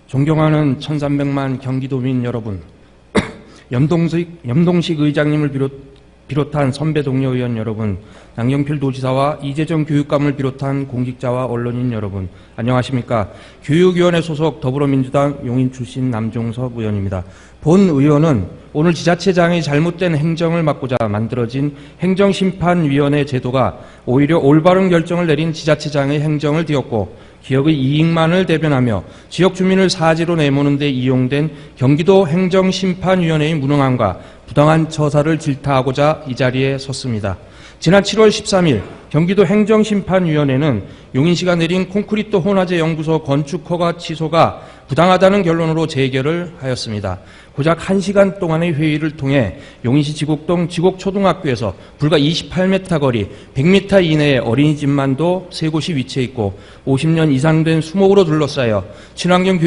존경하는 1300만 경기도민 여러분, 염동식 의장님을 비롯한 선배 동료 의원 여러분, 양경필 도지사와 이재정 교육감을 비롯한 공직자와 언론인 여러분, 안녕하십니까. 교육위원회 소속 더불어민주당 용인 출신 남종석 의원입니다. 본 의원은 오늘 지자체장의 잘못된 행정을 막고자 만들어진 행정심판위원회 제도가 오히려 올바른 결정을 내린 지자체장의 행정을 뒤엎고 기업의 이익만을 대변하며 지역 주민을 사지로 내모는 데 이용된 경기도 행정심판위원회의 무능함과 부당한 처사를 질타하고자 이 자리에 섰습니다. 지난 7월 13일 경기도 행정심판위원회는 용인시가 내린 콘크리트 혼화재 연구소 건축 허가 취소가 부당하다는 결론으로 재결을 하였습니다. 고작 1시간 동안의 회의를 통해 용인시 지곡동 지곡초등학교에서 불과 28m 거리 100m 이내에 어린이집만도 3곳이 위치해 있고 50년 이상 된 수목으로 둘러싸여 친환경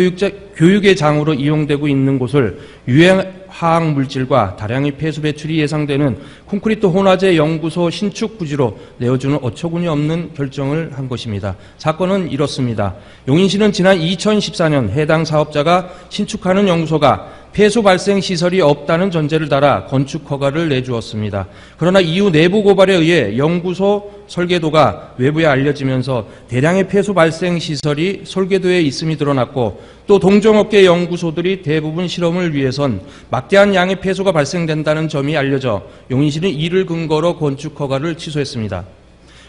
교육의 장으로 이용되고 있는 곳을 유해 화학 물질과 다량의 폐수 배출이 예상되는 콘크리트 혼화재 연구소 신축 부지로 내어주는 어처구니 없는 결정을 한 것입니다. 사건은 이렇습니다. 용인시는 지난 2014년 해당 사업자가 신축하는 연구소가 폐수 발생 시설이 없다는 전제를 달아 건축 허가를 내주었습니다. 그러나 이후 내부 고발에 의해 연구소 설계도가 외부에 알려지면서 대량의 폐수 발생 시설이 설계도에 있음이 드러났고 또 동종업계 연구소들이 대부분 실험을 위해선 막대한 양의 폐수가 발생된다는 점이 알려져 용인시는 이를 근거로 건축 허가를 취소했습니다.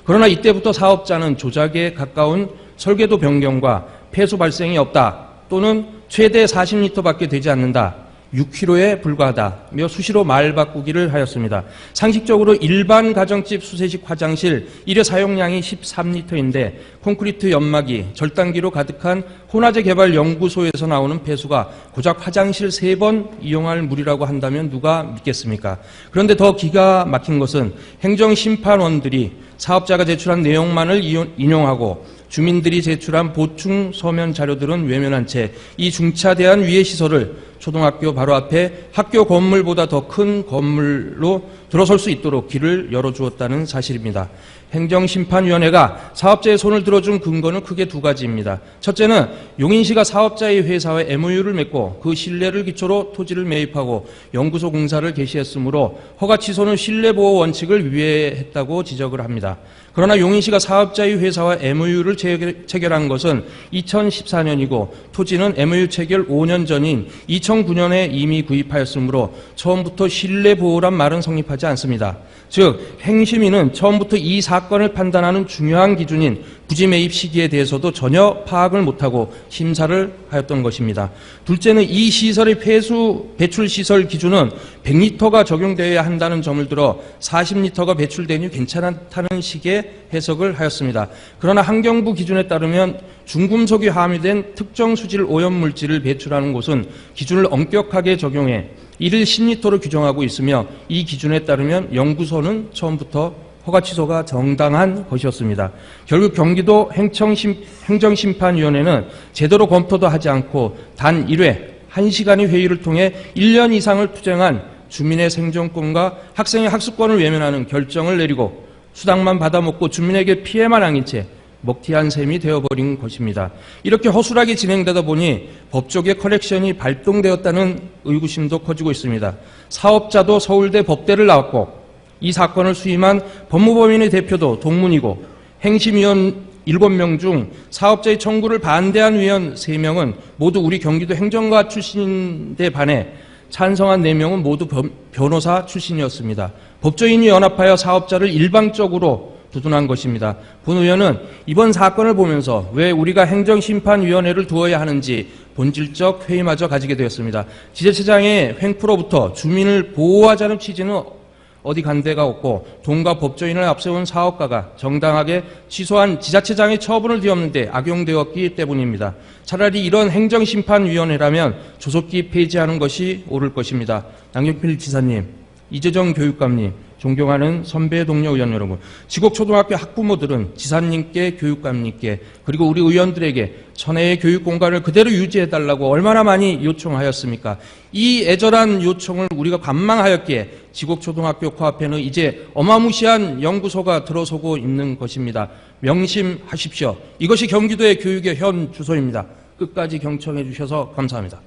그러나 이때부터 사업자는 조작에 가까운 설계도 변경과 폐수 발생이 없다 또는 최대 40리터밖에 되지 않는다, 6kg에 불과하다며 수시로 말 바꾸기를 하였습니다. 상식적으로 일반 가정집 수세식 화장실 1회 사용량이 13리터인데 콘크리트 연막이 절단기로 가득한 혼화재 개발 연구소에서 나오는 폐수가 고작 화장실 3번 이용할 물이라고 한다면 누가 믿겠습니까? 그런데 더 기가 막힌 것은 행정심판원들이 사업자가 제출한 내용만을 인용하고 주민들이 제출한 보충 서면 자료들은 외면한 채 이 중차대한 위해 시설을 초등학교 바로 앞에 학교 건물보다 더 큰 건물로 들어설 수 있도록 길을 열어주었다는 사실입니다. 행정심판위원회가 사업자의 손을 들어준 근거는 크게 2가지입니다. 첫째는 용인시가 사업자의 회사와 MOU를 맺고 그 신뢰를 기초로 토지를 매입하고 연구소 공사를 개시했으므로 허가 취소는 신뢰보호 원칙을 위배했다고 지적을 합니다. 그러나 용인시가 사업자의 회사와 MOU를 체결한 것은 2014년이고 토지는 MOU 체결 5년 전인 2009년에 이미 구입하였으므로 처음부터 신뢰보호란 말은 성립하지 않습니다. 즉 행심위는 처음부터 이 사건을 판단하는 중요한 기준인 부지 매입 시기에 대해서도 전혀 파악을 못하고 심사를 하였던 것입니다. 둘째는 이 시설의 폐수 배출 시설 기준은 100리터가 적용되어야 한다는 점을 들어 40리터가 배출되니 괜찮다는 식의 해석을 하였습니다. 그러나 환경부 기준에 따르면 중금속이 함유된 특정 수질 오염 물질을 배출하는 곳은 기준을 엄격하게 적용해 1일 10리터로 규정하고 있으며 이 기준에 따르면 연구소는 처음부터 허가 취소가 정당한 것이었습니다. 결국 경기도 행정심판위원회는 제대로 검토도 하지 않고 단 1회 1시간의 회의를 통해 1년 이상을 투쟁한 주민의 생존권과 학생의 학습권을 외면하는 결정을 내리고 수당만 받아먹고 주민에게 피해만 안긴 채 먹튀한 셈이 되어버린 것입니다. 이렇게 허술하게 진행되다 보니 법조계 커넥션이 발동되었다는 의구심도 커지고 있습니다. 사업자도 서울대 법대를 나왔고 이 사건을 수임한 법무법인의 대표도 동문이고 행심위원 7명 중 사업자의 청구를 반대한 위원 3명은 모두 우리 경기도 행정가 출신인데 반해 찬성한 4명은 모두 변호사 출신이었습니다. 법조인이 연합하여 사업자를 일방적으로 두둔한 것입니다. 본 의원은 이번 사건을 보면서 왜 우리가 행정심판위원회를 두어야 하는지 본질적 회의마저 가지게 되었습니다. 지자체장의 횡포로부터 주민을 보호하자는 취지는 어디 간 데가 없고 돈과 법조인을 앞세운 사업가가 정당하게 취소한 지자체장의 처분을 뒤엎는데 악용되었기 때문입니다. 차라리 이런 행정심판위원회라면 조속히 폐지하는 것이 옳을 것입니다. 양경필 지사님, 이재정 교육감님, 존경하는 선배 동료 의원 여러분, 지곡초등학교 학부모들은 지사님께 교육감님께 그리고 우리 의원들에게 천혜의 교육 공간을 그대로 유지해달라고 얼마나 많이 요청하였습니까? 이 애절한 요청을 우리가 관망하였기에 지곡초등학교 코앞에는 이제 어마무시한 연구소가 들어서고 있는 것입니다. 명심하십시오. 이것이 경기도의 교육의 현 주소입니다. 끝까지 경청해 주셔서 감사합니다.